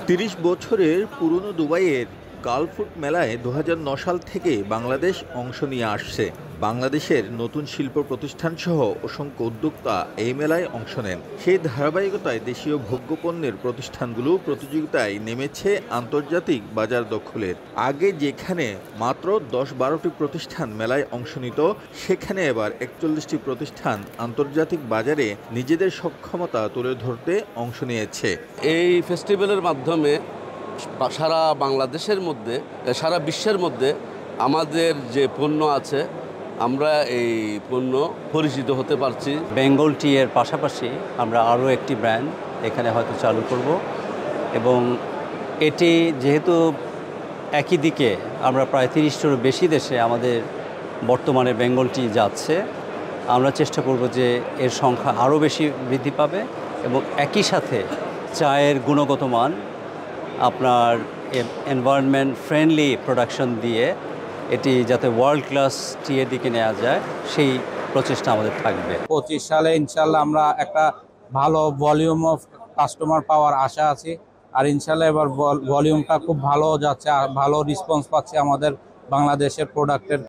৩০ বছরের পুরনো দুবাইয়ের গালফুড মেলায় ২০০৯ সাল থেকে বাংলাদেশ অংশ নিয়ে আসছে। বাংলাদেশের নতুন শিল্প প্রতিষ্ঠানসহ অসংখ্য উদ্যোক্তা এই মেলায় অংশ নেন। সেই ধারাবাহিকতায় দেশীয় ভোগ্যপণ্যের প্রতিষ্ঠানগুলো প্রতিযোগিতায় নেমেছে আন্তর্জাতিক বাজার দখলের। আগে যেখানে মাত্র ১০-১২টি প্রতিষ্ঠান মেলায় অংশ নিত, সেখানে এবার ৪১টি প্রতিষ্ঠান আন্তর্জাতিক বাজারে নিজেদের সক্ষমতা তুলে ধরতে অংশ নিয়েছে। এই ফেস্টিভ্যালের মাধ্যমে সারা বাংলাদেশের মধ্যে, সারা বিশ্বের মধ্যে আমাদের যে পণ্য আছে, আমরা এই পণ্য পরিচিত হতে পারছি। বেঙ্গল টি এর পাশাপাশি আমরা আরও একটি ব্র্যান্ড এখানে হয়তো চালু করব, এবং এটি যেহেতু একই দিকে আমরা প্রায় ৩০টারও বেশি দেশে আমাদের বর্তমানে বেঙ্গল টি যাচ্ছে, আমরা চেষ্টা করব যে এর সংখ্যা আরও বেশি বৃদ্ধি পাবে এবং একই সাথে চায়ের গুণগত মান, আপনার এনভায়রনমেন্ট ফ্রেন্ডলি প্রোডাকশন দিয়ে এটি যাতে ওয়ার্ল্ড ক্লাস টি এর দিকে নেওয়া যায়, সেই প্রচেষ্টা আমাদের থাকবে। ২৫ সালে ইনশাল্লাহ আমরা একটা ভালো ভলিউম অফ কাস্টমার পাওয়ার আশা আছে। আর ইনশাল্লাহ এবার ভলিউমটা খুব ভালো যাচ্ছে, ভালো রেসপন্স পাচ্ছে আমাদের বাংলাদেশের প্রোডাক্টের।